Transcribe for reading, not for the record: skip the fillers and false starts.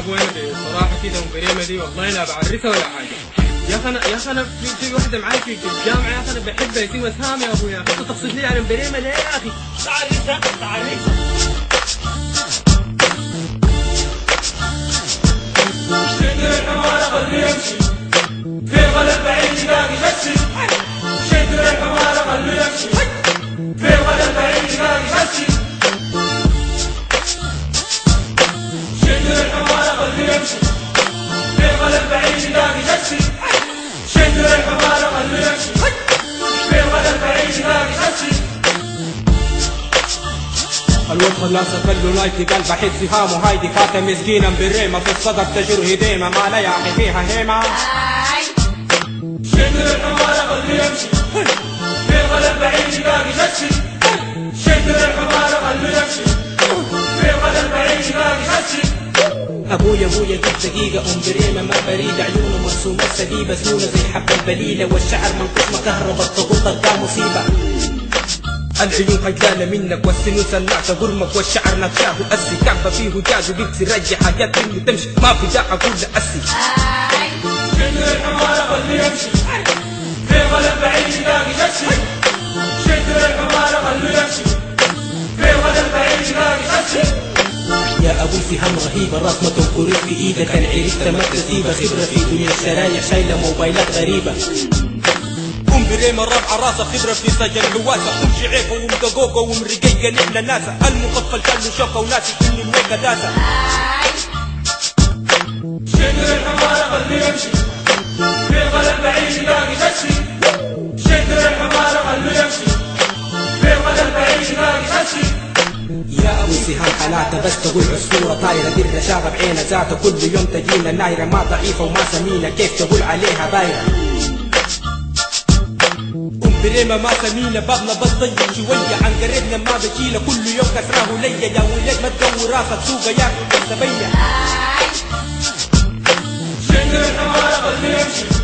ابوي انا بصراحه كده ام بريمه دي والله لا بعرفها ولا حاجه. يا اخي انا في واحده معايا في الجامعه يا اخي انا بحبها اسمها وسام يا ابويا، انت تقصد لي على ام بريمه ليه يا اخي؟ تعرفها شد الحمار خليه يمشي في غلب بعيد يلاقي يمشي. شد الحمار خليه يمشي في غلب بعيد يلاقي يمشي. شد الحمار خليه يمشي في غلب بعيد يلاقي يمشي. شد الحمار خليه يمشي في غلب بعيد يلاقي يمشي. الواد خلاصة خلو لايكي قلب احس فهامه هايدي فاتة مسكينة بريمة في الصدر تجر هديمة ما لا يعطي فيها هيمة. شد الحمار خليه يمشي في غلب بعيد يلاقي يمشي. شد الحمار خليه يمشي في غلب بعيد يلاقي يمشي. ابويا دي دقيقة ام بريمة ما بريدة عيونه مرسومة سبيبة سنونة زي حب البليلة والشعر منقوش مكهربة تغطى ده مصيبة. العيون خجلانة منك والسنون سنعت غرمك والشعر نكشاه أسي كعبة فيه جاز وبيكسي رجي حاجات اللي تمشي ما في داعي أقول أسي. شد الحمار خليه يمشي في غلب بعيد يلاقي يمشي. شد الحمار خليه يمشي في غلب بعيد يلاقي يمشي. يا ابوي فهم رهيبة راس ما تنقري في ايدك انا عرفت ما تسيبها خبرة في دنيا الشرايع شايلة موبايلات غريبة. ام بريمة الرابعة راسة خبرة في سجن حواسة ام شعيبة ومدقوقة ومرقيقة نحن ناسة المقفل كان له شوكة وناسي اني الويكة داسة. شد الحمار خليه يمشي في غلب بعيد يلاقي يمشي. شد الحمار خليه يمشي في غلب بعيد يلاقي يمشي. يا ابوي سهام حالاتها بس تقول عصفورة طايرة دي الرشاقة بعينها ذاتها كل يوم تجينا نايرة ما ضعيفة وما سمينة كيف تقول عليها بايرة. بريمة ما سمينة بابنا بس ضيق شوية عن قريبنا ما بشيلة كل يوم كسراه ليا يا ولاد ما تقوي راسك سوقة ياكل السبية. شد الحمار خليه يمشي